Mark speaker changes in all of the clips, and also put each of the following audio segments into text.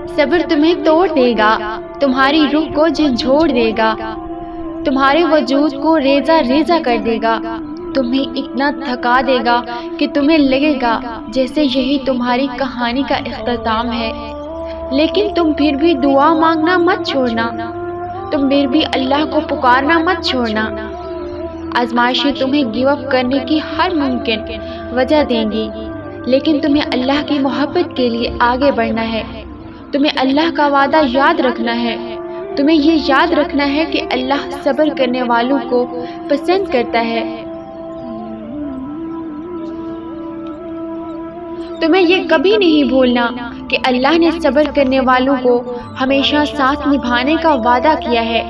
Speaker 1: صبر تمہیں توڑ دے گا، تمہاری روح کو جھنجھوڑ دے گا، تمہارے وجود کو ریزہ ریزہ کر دے گا، تمہیں اتنا تھکا دے گا کہ تمہیں لگے گا جیسے یہی تمہاری کہانی کا اختتام ہے۔ لیکن تم پھر بھی دعا مانگنا مت چھوڑنا، تم پھر بھی اللہ کو پکارنا مت چھوڑنا۔ آزمائشیں تمہیں گیو اپ کرنے کی ہر ممکن وجہ دیں گی، لیکن تمہیں اللہ کی محبت کے لیے آگے بڑھنا ہے۔ تمہیں اللہ کا وعدہ یاد رکھنا ہے، تمہیں یہ یاد رکھنا ہے کہ اللہ صبر کرنے والوں کو پسند کرتا ہے۔ تمہیں یہ کبھی نہیں بھولنا کہ اللہ نے صبر کرنے والوں کو ہمیشہ ساتھ نبھانے کا وعدہ کیا ہے۔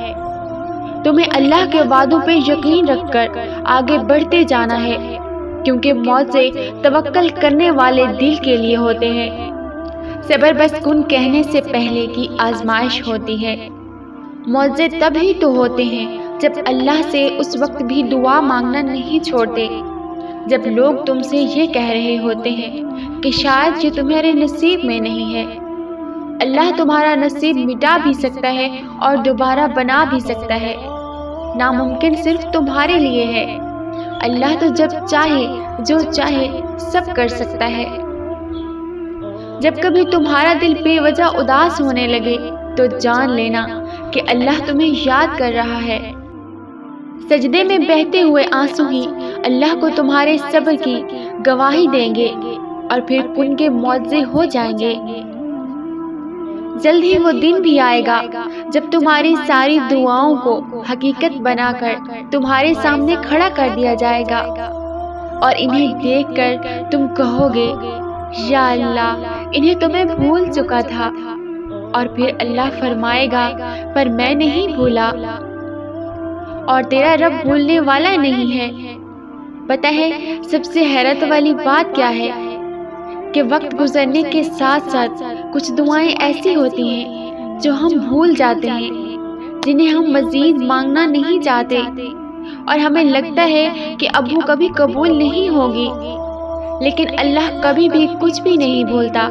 Speaker 1: تمہیں اللہ کے وعدوں پہ یقین رکھ کر آگے بڑھتے جانا ہے، کیونکہ موت سے توکل کرنے والے دل کے لیے ہوتے ہیں۔ صبر بس کن کہنے سے پہلے کی آزمائش ہوتی ہے۔ معجزے تب ہی تو ہوتے ہیں جب اللہ سے اس وقت بھی دعا مانگنا نہیں چھوڑتے، جب لوگ تم سے یہ کہہ رہے ہوتے ہیں کہ شاید یہ تمہارے نصیب میں نہیں ہے۔ اللہ تمہارا نصیب مٹا بھی سکتا ہے اور دوبارہ بنا بھی سکتا ہے۔ ناممکن صرف تمہارے لیے ہے۔ اللہ تو جب چاہے جو چاہے سب کر سکتا ہے۔ جب کبھی تمہارا دل بے وجہ اداس ہونے لگے تو جان لینا کہ اللہ تمہیں یاد کر رہا ہے۔ سجدے میں بہتے ہوئے آنسو ہی اللہ کو تمہارے صبر کی گواہی دیں گے، اور پھر کن کے معجزے ہو جائیں گے۔ جلد ہی وہ دن بھی آئے گا جب تمہاری ساری دعاؤں کو حقیقت بنا کر تمہارے سامنے کھڑا کر دیا جائے گا، اور انہیں دیکھ کر تم کہو گے یا اللہ، انہیں تو میں بھول چکا تھا۔ اور پھر اللہ فرمائے گا پر میں نہیں بھولا، اور تیرا رب بھولنے والا نہیں ہے۔ پتہ ہے سب سے حیرت والی بات کیا ہے؟ کہ وقت گزرنے کے ساتھ ساتھ کچھ دعائیں ایسی ہوتی ہیں جو ہم بھول جاتے ہیں، جنہیں ہم مزید مانگنا نہیں چاہتے، اور ہمیں لگتا ہے کہ اب وہ کبھی قبول نہیں ہوگی۔ لیکن اللہ کبھی بھی کچھ بھی نہیں بھولتا۔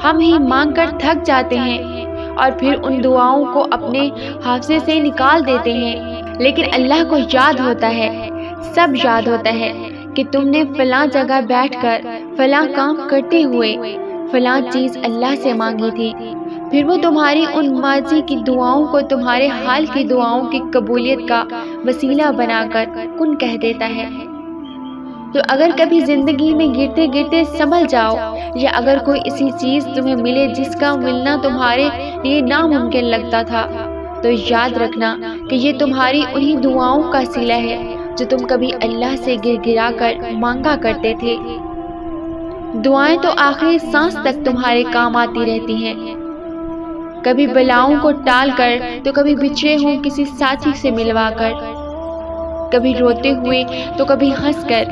Speaker 1: ہم ہی مانگ کر تھک جاتے ہیں اور پھر ان دعاؤں کو اپنے حافظے سے نکال دیتے ہیں، لیکن اللہ کو یاد ہوتا ہے، سب یاد ہوتا ہے کہ تم نے فلاں جگہ بیٹھ کر فلاں کام کرتے ہوئے فلاں چیز اللہ سے مانگی تھی۔ پھر وہ تمہاری ان ماضی کی دعاؤں کو تمہارے حال کی دعاؤں کی قبولیت کا وسیلہ بنا کر کن کہہ دیتا ہے۔ تو اگر کبھی زندگی میں گرتے گرتے سنبھل جاؤ، یا اگر کوئی ایسی چیز تمہیں ملے جس کا ملنا تمہارے لیے ناممکن لگتا تھا، تو یاد رکھنا کہ یہ تمہاری انہی دعاؤں کا صلہ ہے جو تم کبھی اللہ سے گر گرا کر مانگا کرتے تھے۔ دعائیں تو آخری سانس تک تمہارے کام آتی رہتی ہیں، کبھی بلاؤں کو ٹال کر تو کبھی بچھڑے ہوں کسی ساتھی سے ملوا کر، کبھی روتے ہوئے تو کبھی ہنس کر،